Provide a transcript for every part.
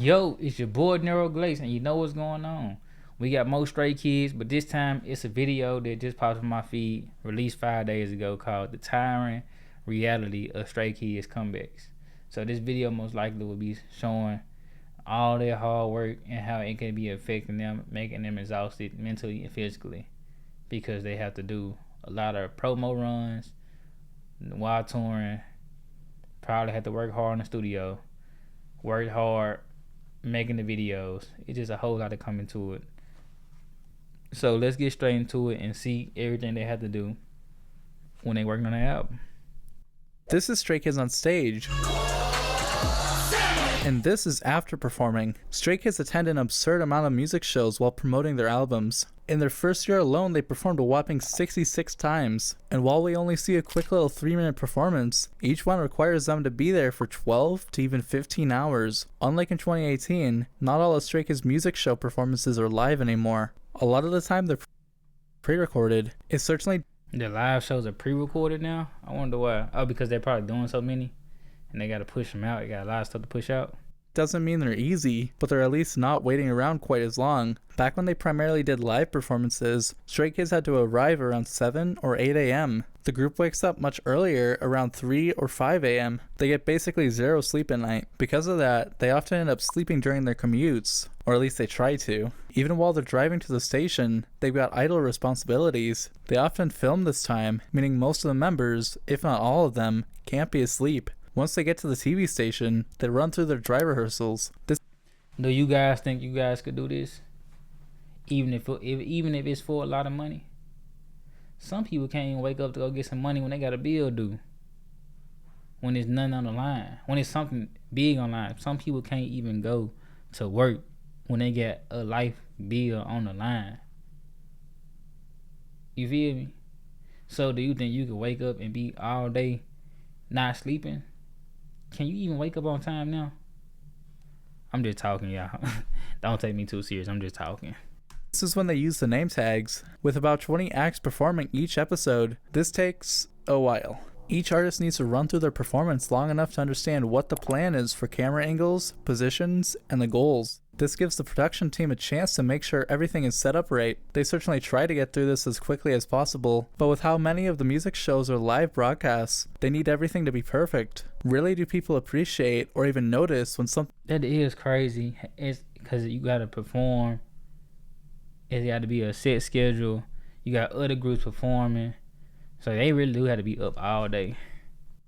Yo, it's your boy Nero Glace, and you know what's going on. We got more Stray Kids, but this time it's a video that just popped on my feed, released 5 days ago, called The Tiring Reality of Stray Kids Comebacks. So this video most likely will be showing all their hard work and how it can be affecting them, making them exhausted mentally and physically, because they have to do a lot of promo runs while touring, probably have to work hard in the studio, work hard making the videos. It's just a whole lot of coming to it. So let's get straight into it and see everything they have to do when they working on the album. This is Stray Kids on stage, and this is after performing. Stray Kids attend an absurd amount of music shows while promoting their albums. In their first year alone, they performed a whopping 66 times, and while we only see a quick little 3-minute performance, each one requires them to be there for 12 to even 15 hours. Unlike in 2018, not all of Stray Kids' music show performances are live anymore. A lot of the time they're pre-recorded. It's certainly The live shows are pre-recorded now. I wonder why. Oh, because they're probably doing so many and they got to push them out. They got a lot of stuff to push out. doesn't mean they're easy, but they're at least not waiting around quite as long. Back when they primarily did live performances, Stray Kids had to arrive around 7 or 8 a.m. The group wakes up much earlier, around 3 or 5 a.m. They get basically zero sleep at night. Because of that, they often end up sleeping during their commutes, or at least they try to. Even while they're driving to the station, they've got idle responsibilities. They often film this time, meaning most of the members, if not all of them, can't be asleep. Once they get to the TV station, they run through their dry rehearsals. Do you guys think you guys could do this? Even if it's for a lot of money? Some people can't even wake up to go get some money when they got a bill due. When there's nothing on the line. When it's something big on the line. Some people can't even go to work when they got a life bill on the line. You feel me? So do you think you could wake up and be all day not sleeping? Can you even wake up on time now? I'm just talking, y'all. Don't take me too serious. I'm just talking. This is when they use the name tags. With about 20 acts performing each episode, this takes a while. Each artist needs to run through their performance long enough to understand what the plan is for camera angles, positions, and the goals. This gives the production team a chance to make sure everything is set up right. They certainly try to get through this as quickly as possible, but with how many of the music shows are live broadcasts, they need everything to be perfect. Rarely do people appreciate or even notice when something That is crazy. It's because you got to perform. It's got to be a set schedule. You got other groups performing. So they really do have to be up all day.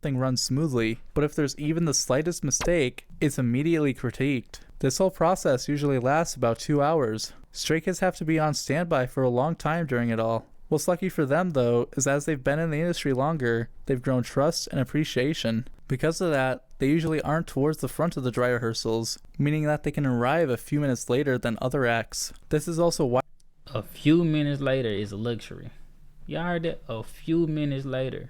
runs smoothly, but if there's even the slightest mistake, it's immediately critiqued. This whole process usually lasts about 2 hours. Stray Kids have to be on standby for a long time during it all. What's lucky for them, though, is as they've been in the industry longer, they've grown trust and appreciation. Because of that, they usually aren't towards the front of the dry rehearsals, meaning that they can arrive a few minutes later than other acts. This is also why A few minutes later is a luxury. Y'all heard that? A few minutes later.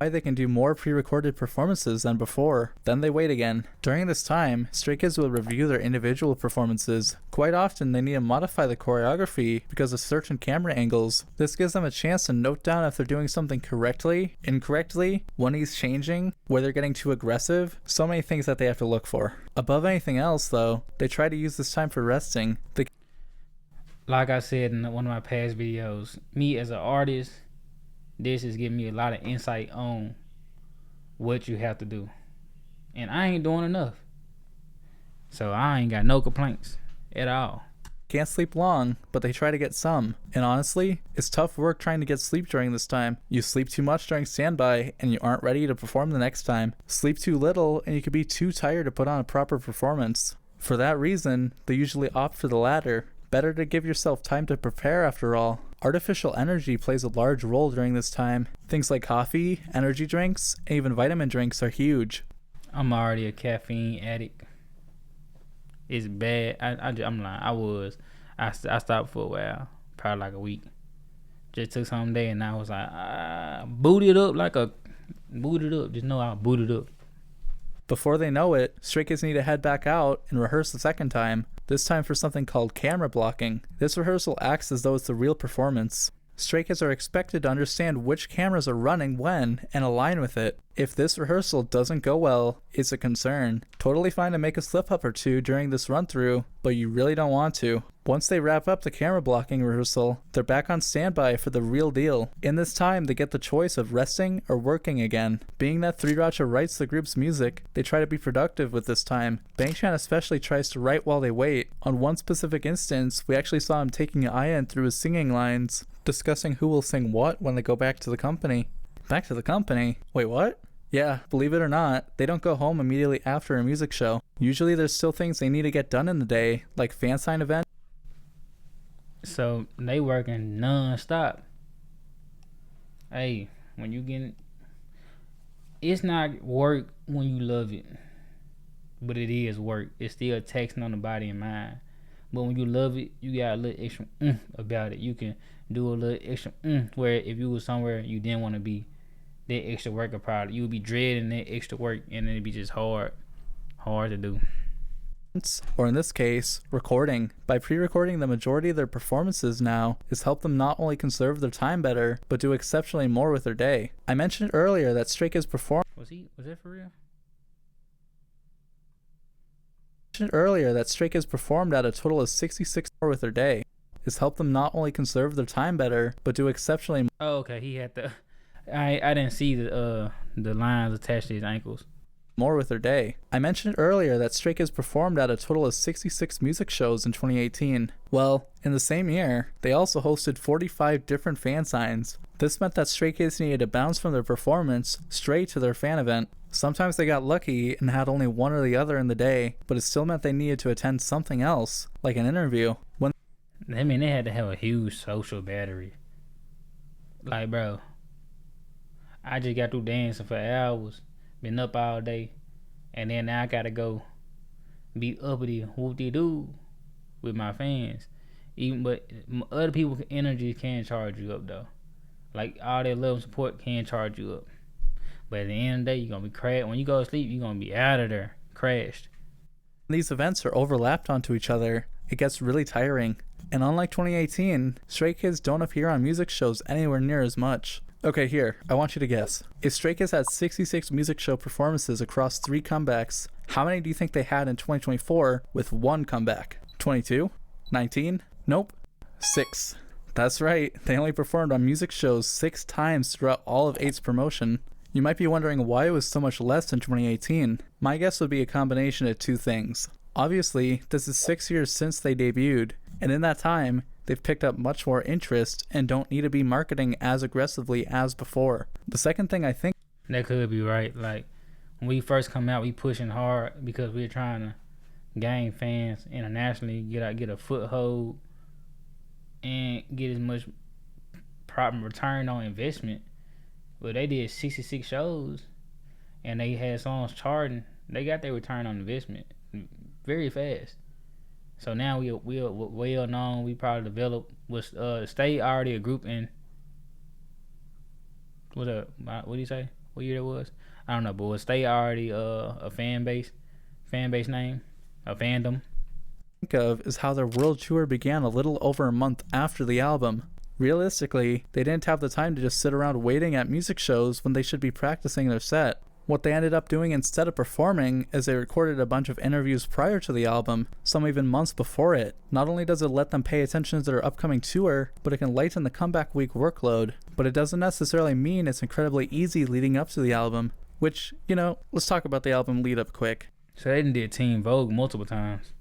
they can do more pre-recorded performances than before. Then they wait again. During this time, Stray Kids will review their individual performances. Quite often, they need to modify the choreography because of certain camera angles. This gives them a chance to note down if they're doing something correctly, incorrectly, when he's changing, where they're getting too aggressive. So many things that they have to look for. Above anything else, though, they try to use this time for resting. Like I said in one of my past videos, me as an artist, this is giving me a lot of insight on what you have to do. And I ain't doing enough. So I ain't got no complaints at all. Can't sleep long, but they try to get some. And honestly, it's tough work trying to get sleep during this time. You sleep too much during standby, and you aren't ready to perform the next time. Sleep too little, and you could be too tired to put on a proper performance. For that reason, they usually opt for the latter. Better to give yourself time to prepare after all. Artificial energy plays a large role during this time. Things like coffee, energy drinks, and even vitamin drinks are huge. I'm already a caffeine addict. It's bad. I'm lying. I stopped for a while, probably like a week. Just took some day and I was like, booted up. Just know I booted up. Before they know it, Stray Kids need to head back out and rehearse the second time, this time for something called camera blocking. This rehearsal acts as though it's a real performance. Stray Kids are expected to understand which cameras are running when and align with it. If this rehearsal doesn't go well, it's a concern. Totally fine to make a slip up or two during this run through, but you really don't want to. Once they wrap up the camera blocking rehearsal, they're back on standby for the real deal. In this time, they get the choice of resting or working again. Being that 3RACHA writes the group's music, they try to be productive with this time. Bangchan especially tries to write while they wait. On one specific instance, we actually saw him taking Ian through his singing lines, discussing who will sing what when they go back to the company. Back to the company? Wait, what? Yeah, believe it or not, they don't go home immediately after a music show. Usually there's still things they need to get done in the day, like fan sign events. So they working non-stop. Hey, when you get, it's not work when you love it, but it is work. It's still taxing on the body and mind. But when you love it, you got a little extra about it. You can do a little extra where if you was somewhere you didn't want to be, that extra work would probably, you would be dreading that extra work, and it'd be just hard to do. Or in this case, recording. By pre-recording the majority of their performances now, has helped them not only conserve their time better, but do exceptionally more with their day. I mentioned earlier that Stray Kids performed. Was that for real? Stray Kids performed at a total of 66 more with their day. Has helped them not only conserve their time better, but do exceptionally. Oh, okay. He had the. I didn't see the lines attached to his ankles. More with their day. I mentioned earlier that Stray Kids performed at a total of 66 music shows in 2018. Well, in the same year, they also hosted 45 different fan signs. This meant that Stray Kids needed to bounce from their performance straight to their fan event. Sometimes they got lucky and had only one or the other in the day, but it still meant they needed to attend something else, like an interview. I mean, they had to have a huge social battery. Like, bro, I just got through dancing for hours, been up all day, and then now I gotta go be uppity whoop-de-doo with my fans. But other people's energy can charge you up though. Like all their love and support can charge you up. But at the end of the day, you're gonna be crashed. When you go to sleep, you're gonna be out of there, crashed. These events are overlapped onto each other. It gets really tiring. And unlike 2018, Stray Kids don't appear on music shows anywhere near as much. Okay, here, I want you to guess. If Stray Kids had 66 music show performances across 3 comebacks, how many do you think they had in 2024 with 1 comeback? 22? 19? Nope. 6. That's right, they only performed on music shows 6 times throughout all of 8's promotion. You might be wondering why it was so much less in 2018. My guess would be a combination of 2 things. Obviously, this is 6 years since they debuted, and in that time, they've picked up much more interest and don't need to be marketing as aggressively as before. The second thing I think that could be right. Like when we first come out, we pushing hard because we're trying to gain fans internationally, get a foothold, and get as much proper return on investment. But they did 66 shows, and they had songs charting. They got their return on investment very fast. So now we're well known. We probably developed with Stay already a group in. What do you say? What year it was? I don't know, but was Stay already a fan base name, a fandom? Think of is how their world tour began a little over a month after the album. Realistically, they didn't have the time to just sit around waiting at music shows when they should be practicing their set. What they ended up doing instead of performing is they recorded a bunch of interviews prior to the album, some even months before it. Not only does it let them pay attention to their upcoming tour, but it can lighten the comeback week workload. But it doesn't necessarily mean it's incredibly easy leading up to the album, which, let's talk about the album lead up quick. So they did Teen Vogue multiple times.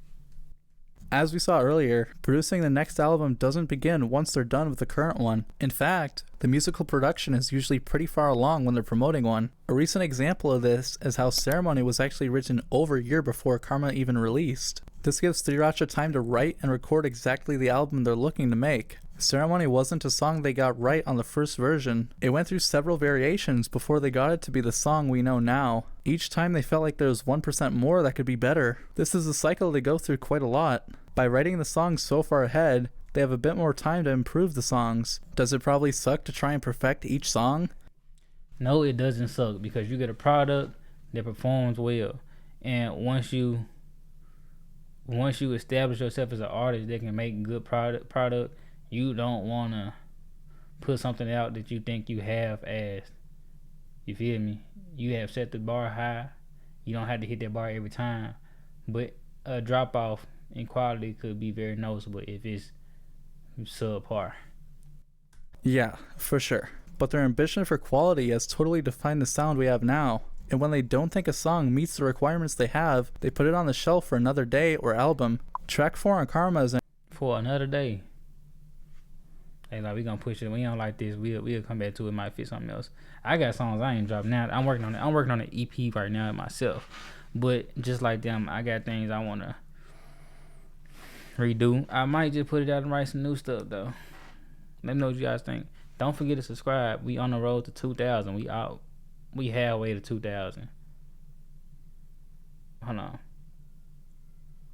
As we saw earlier, producing the next album doesn't begin once they're done with the current one. In fact, the musical production is usually pretty far along when they're promoting one. A recent example of this is how Ceremony was actually written over a year before Karma even released. This gives 3RACHA time to write and record exactly the album they're looking to make. Ceremony wasn't a song they got right on the first version. It went through several variations before they got it to be the song we know now. Each time they felt like there was 1% more that could be better. This is a cycle they go through quite a lot. By writing the songs so far ahead, they have a bit more time to improve the songs. Does it probably suck to try and perfect each song? No, it doesn't suck because you get a product that performs well. And once you establish yourself as an artist that can make good product, you don't want to put something out that you think you have as, you feel me? You have set the bar high. You don't have to hit that bar every time, but a drop off in quality could be very noticeable if it's subpar. Yeah, for sure. But their ambition for quality has totally defined the sound we have now. And when they don't think a song meets the requirements they have, they put it on the shelf for another day or album. Track 4 on Karma is For another day. Hey, like, we gonna push it. We don't like this. We'll come back to it. Might fit something else. I got songs I ain't dropped now. I'm working on it. I'm working on an EP right now myself. But just like them, I got things I wanna redo. I might just put it out and write some new stuff though. Let me know what you guys think. Don't forget to subscribe. We on the road to 2,000. We out. We halfway to 2,000. Hold on.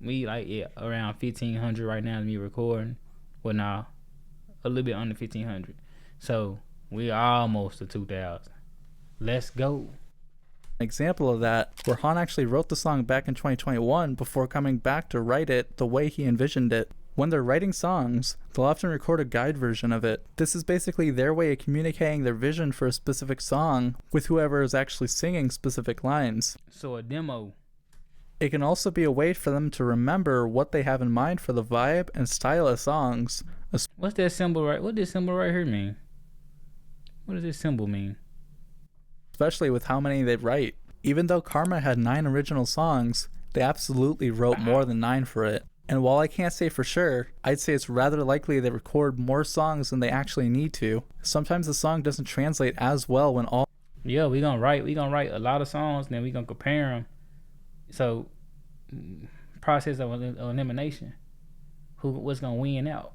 We like around 1,500 right now to me recording. Well, nah, a little bit under 1,500. So we almost to 2,000. Let's go. an example of that, where Han actually wrote the song back in 2021 before coming back to write it the way he envisioned it. When they're writing songs, they'll often record a guide version of it. This is basically their way of communicating their vision for a specific song with whoever is actually singing specific lines. So a demo. It can also be a way for them to remember what they have in mind for the vibe and style of songs. What's that symbol right? What does this symbol right here mean? What does this symbol mean? Especially with how many they write. Even though Karma had 9 original songs, they absolutely wrote more than 9 for it. And while I can't say for sure, I'd say it's rather likely they record more songs than they actually need to. Sometimes the song doesn't translate as well when all... Yeah, we gonna write a lot of songs, then we gonna compare them. So, process of elimination. What's gonna win out?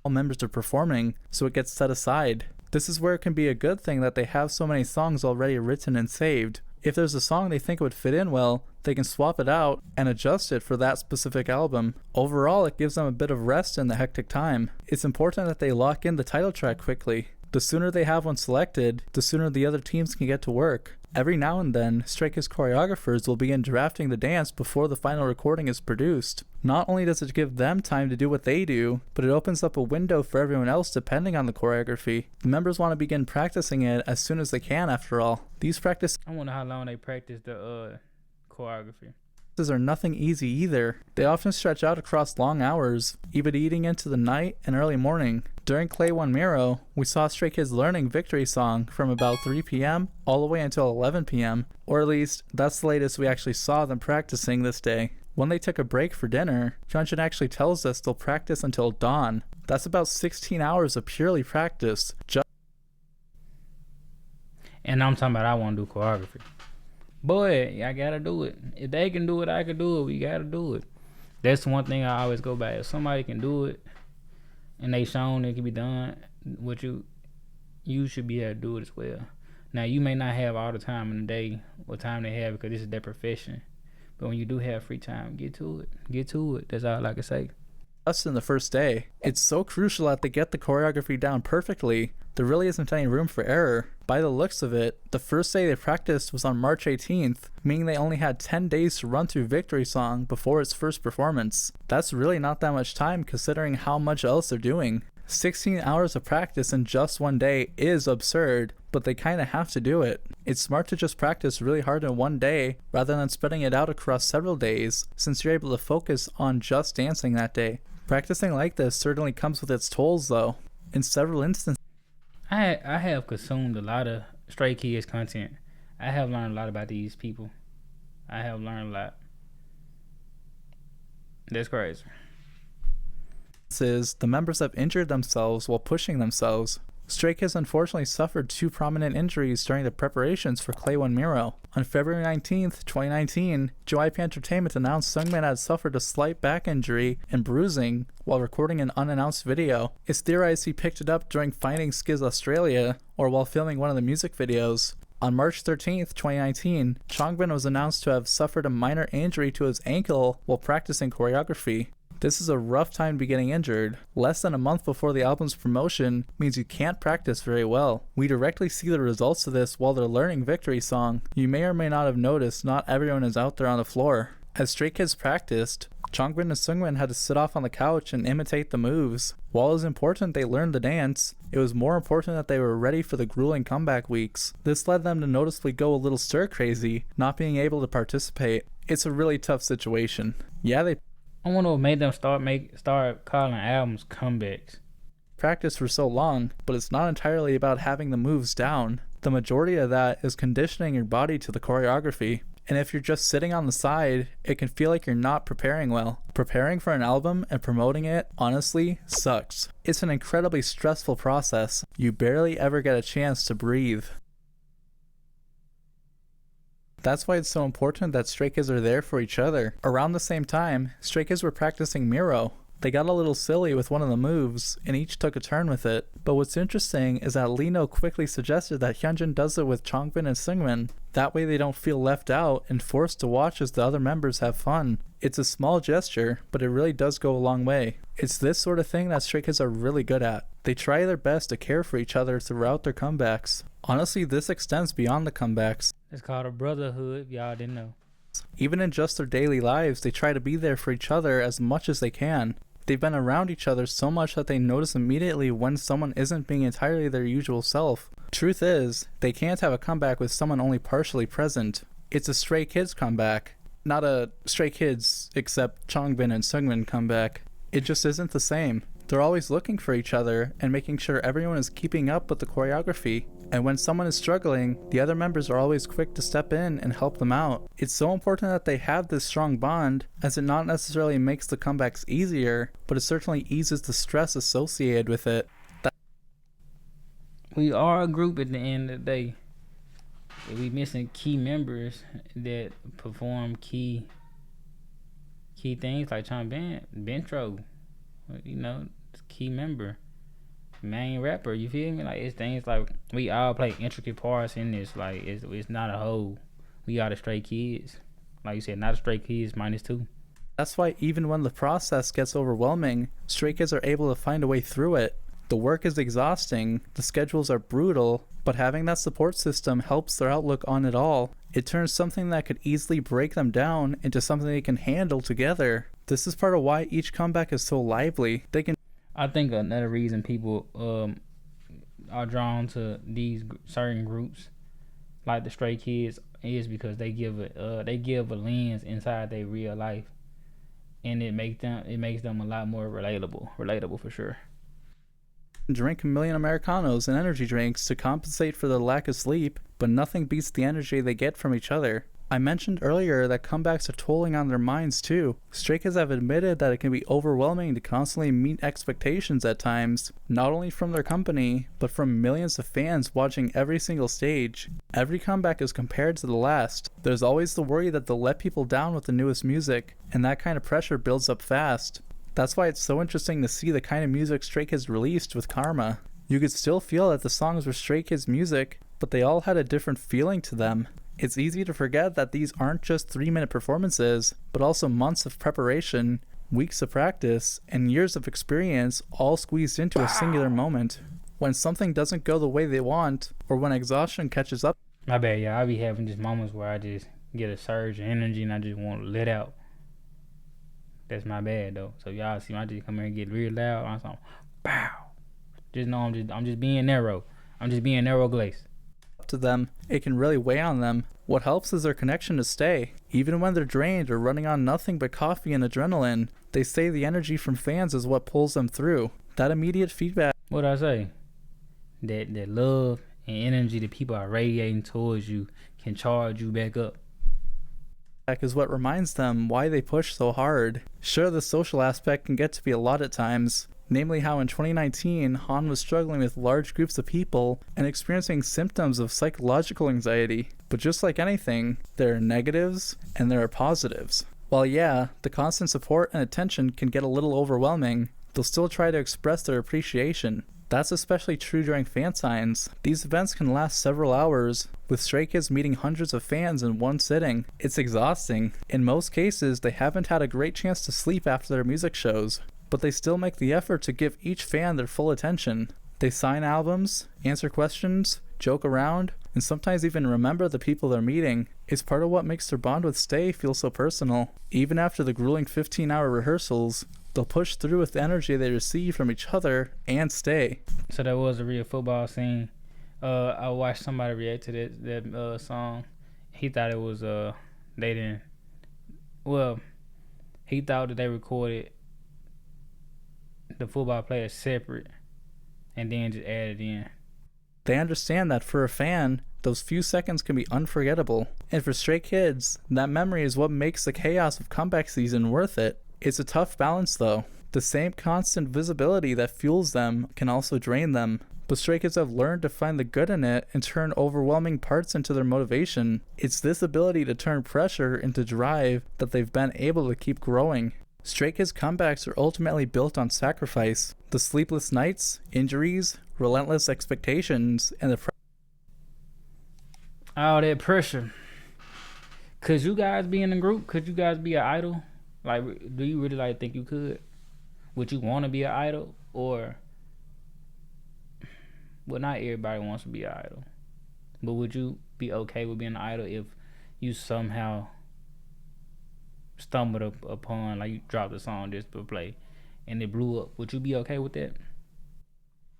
all members are performing, so it gets set aside. This is where it can be a good thing that they have so many songs already written and saved. If there's a song they think would fit in well, they can swap it out and adjust it for that specific album. Overall, it gives them a bit of rest in the hectic time. It's important that they lock in the title track quickly. The sooner they have one selected, the sooner the other teams can get to work. Every now and then, Stray Kids choreographers will begin drafting the dance before the final recording is produced. Not only does it give them time to do what they do, but it opens up a window for everyone else depending on the choreography. The members want to begin practicing it as soon as they can, after all. These practices I wonder how long they practice the choreography. are nothing easy either. They often stretch out across long hours, even eating into the night and early morning. During Clay 1 Miro, we saw Stray Kids learning Victory Song from about 3 p.m. all the way until 11 p.m. Or at least, that's the latest we actually saw them practicing this day. When they took a break for dinner, Hyunjin actually tells us they'll practice until dawn. That's about 16 hours of purely practice. And I'm talking about I want to do choreography. Boy, I gotta do it. If they can do it, I can do it. We gotta do it. That's one thing I always go by. If somebody can do it, and they shown it can be done, what you should be able to do it as well. Now, you may not have all the time in the day, what time they have, because this is their profession. But when you do have free time, get to it. Get to it. That's all I can say. Us in the first day. It's so crucial that they get the choreography down perfectly. There really isn't any room for error. By the looks of it, the first day they practiced was on March 18th, meaning they only had 10 days to run through Victory Song before its first performance. That's really not that much time considering how much else they're doing. 16 hours of practice in just one day is absurd, but they kinda have to do it. It's smart to just practice really hard in one day rather than spreading it out across several days, since you're able to focus on just dancing that day. Practicing like this certainly comes with its tolls though. In several instances, I have consumed a lot of Stray Kids content. I have learned a lot about these people. I have learned a lot. That's crazy. the members have injured themselves while pushing themselves. Stray Kids unfortunately suffered 2 prominent injuries during the preparations for Clay 1 Miro. On February 19th, 2019, JYP Entertainment announced Sungmin had suffered a slight back injury and bruising while recording an unannounced video. It's theorized he picked it up during Finding Skiz Australia or while filming one of the music videos. On March 13th, 2019, Changbin was announced to have suffered a minor injury to his ankle while practicing choreography. This is a rough time to be getting injured. Less than a month before the album's promotion means you can't practice very well. We directly see the results of this while they're learning Victory Song. You may or may not have noticed not everyone is out there on the floor. As Stray Kids practiced, Changbin and Seungmin had to sit off on the couch and imitate the moves. While it was important they learned the dance, it was more important that they were ready for the grueling comeback weeks. This led them to noticeably go a little stir-crazy, not being able to participate. It's a really tough situation. I wonder what made them start calling albums comebacks. Practice for so long, but it's not entirely about having the moves down. The majority of that is conditioning your body to the choreography. And if you're just sitting on the side, it can feel like you're not preparing well. Preparing for an album and promoting it, honestly, sucks. It's an incredibly stressful process. You barely ever get a chance to breathe. That's why it's so important that Stray Kids are there for each other. Around the same time, Stray Kids were practicing Miro. They got a little silly with one of the moves, and each took a turn with it. But what's interesting is that Lino quickly suggested that Hyunjin does it with Changbin and Seungmin. That way they don't feel left out and forced to watch as the other members have fun. It's a small gesture, but it really does go a long way. It's this sort of thing that Stray Kids are really good at. They try their best to care for each other throughout their comebacks. Honestly, this extends beyond the comebacks. It's called a brotherhood, if y'all didn't know. Even in just their daily lives, they try to be there for each other as much as they can. They've been around each other so much that they notice immediately when someone isn't being entirely their usual self. Truth is, they can't have a comeback with someone only partially present. It's a Stray Kids comeback, not a Stray Kids except Changbin and Seungmin comeback. It just isn't the same. They're always looking for each other and making sure everyone is keeping up with the choreography. And when someone is struggling, the other members are always quick to step in and help them out. It's so important that they have this strong bond, as it not necessarily makes the comebacks easier, but it certainly eases the stress associated with it. We are a group at the end of the day. If we missing key members that perform key things like Changbin, Bentro, key member, main rapper, you feel me? Like, it's things like we all play intricate parts in this. Like, it's not a whole. We are the Stray Kids, like you said, not a Stray Kids minus two. That's why even when the process gets overwhelming, Stray Kids are able to find a way through it. The work is exhausting, the schedules are brutal, but having that support system helps their outlook on it all. It turns something that could easily break them down into something they can handle together. This is part of why each comeback is so lively. I think another reason people are drawn to these certain groups, like the Stray Kids, is because they give a lens inside their real life, and it makes them a lot more relatable for sure. Drink a million Americanos and energy drinks to compensate for the lack of sleep, but nothing beats the energy they get from each other. I mentioned earlier that comebacks are tolling on their minds too. Stray Kids have admitted that it can be overwhelming to constantly meet expectations at times, not only from their company, but from millions of fans watching every single stage. Every comeback is compared to the last. There's always the worry that they'll let people down with the newest music, and that kind of pressure builds up fast. That's why it's so interesting to see the kind of music Stray Kids released with Karma. You could still feel that the songs were Stray Kids music, but they all had a different feeling to them. It's easy to forget that these aren't just 3-minute performances, but also months of preparation, weeks of practice, and years of experience all squeezed into a singular moment. When something doesn't go the way they want, or when exhaustion catches up. My bad, yeah. I be having just moments where I just get a surge of energy and I just want to let out. That's my bad though. So y'all see, I just come here and get real loud. I'm like, pow. Just know I'm just being Nero. I'm just being Nero Glace. To them, it can really weigh on them. What helps is their connection to stay. Even when they're drained or running on nothing but coffee and adrenaline, they say the energy from fans is what pulls them through. That immediate feedback. What'd I say? That love and energy that people are radiating towards you can charge you back up. Is what reminds them why they push so hard. Sure, the social aspect can get to be a lot at times. Namely how in 2019, Han was struggling with large groups of people and experiencing symptoms of psychological anxiety. But just like anything, there are negatives and there are positives. While yeah, the constant support and attention can get a little overwhelming, they'll still try to express their appreciation. That's especially true during fan signs. These events can last several hours, with Stray Kids meeting hundreds of fans in one sitting. It's exhausting. In most cases, they haven't had a great chance to sleep after their music shows, but they still make the effort to give each fan their full attention. They sign albums, answer questions, joke around, and sometimes even remember the people they're meeting. It's part of what makes their bond with Stay feel so personal. Even after the grueling 15-hour rehearsals, they'll push through with the energy they receive from each other and Stay. So that was a real football scene. I watched somebody react to that song. He thought it was they didn't. Well, he thought that they recorded the football players separate and then just added in. They understand that for a fan, those few seconds can be unforgettable. And for Stray Kids, that memory is what makes the chaos of comeback season worth it. It's a tough balance though. The same constant visibility that fuels them can also drain them. But Stray Kids have learned to find the good in it and turn overwhelming parts into their motivation. It's this ability to turn pressure into drive that they've been able to keep growing. Stray Kids comebacks are ultimately built on sacrifice. The sleepless nights, injuries, relentless expectations, and all that pressure. Could you guys be in a group? Could you guys be an idol? Like, do you really think you could? Would you want to be an idol? Or, well, not everybody wants to be an idol. But would you be okay with being an idol if you somehow stumbled upon, like you dropped a song just to play and it blew up? Would you be okay with that?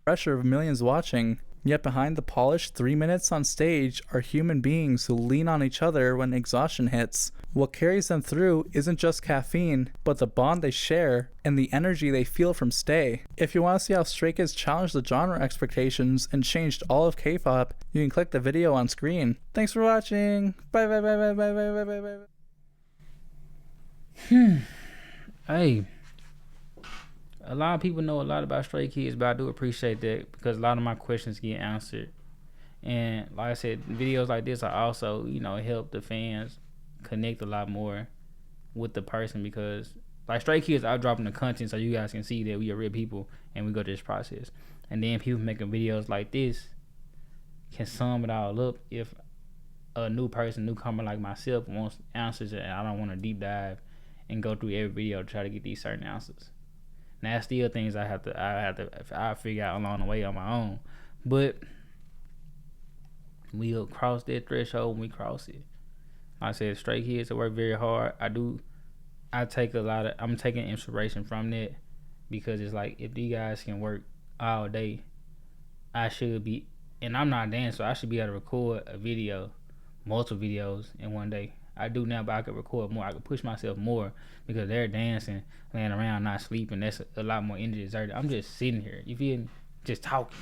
pressure of millions watching. Yet behind the polished 3 minutes on stage are human beings who lean on each other when exhaustion hits. What carries them through isn't just caffeine, but the bond they share and the energy they feel from Stay. If you want to see how Stray Kids challenged the genre expectations and changed all of K-pop, you can click the video on screen. Thanks for watching. Bye bye bye bye bye bye bye bye bye. Hey, a lot of people know a lot about Stray Kids, but I do appreciate that because a lot of my questions get answered. And like I said, videos like this are also, help the fans connect a lot more with the person, because like Stray Kids are dropping the content so you guys can see that we are real people and we go through this process. And then people making videos like this can sum it all up. If a newcomer like myself wants answers and I don't want to deep dive and go through every video to try to get these certain answers. Now, that's still things I figure out along the way on my own. But we'll cross that threshold when we cross it. Like I said, Stray Kids work very hard. I'm taking inspiration from that, because it's like, if these guys can work all day, I should be, and I'm not a dancer, I should be able to record a video, multiple videos in one day. I do now, but I could record more. I could push myself more, because they're dancing, laying around, not sleeping. That's a lot more energy exerted. I'm just sitting here, you feel me? Just talking.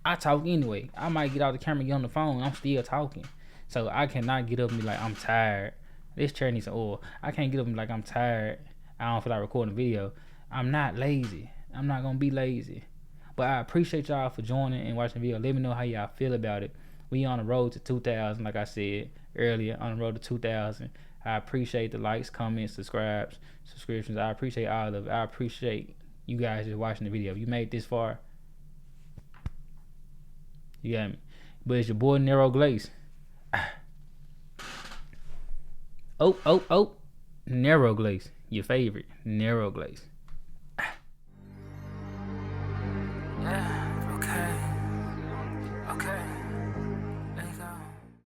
I talk anyway. I might get out the camera, get on the phone, I'm still talking. So I cannot get up and be like, I'm tired. This chair needs some oil. I can't get up and be like, I'm tired. I don't feel like recording a video. I'm not lazy. I'm not going to be lazy. But I appreciate y'all for joining and watching the video. Let me know how y'all feel about it. We on the road to 2,000, like I said earlier, on the road to 2,000. I appreciate the likes, comments, subscriptions. I appreciate all of it. I appreciate you guys just watching the video. If you made this far, you got me. But it's your boy Nero Glace. Oh, Nero Glace, your favorite Nero Glace.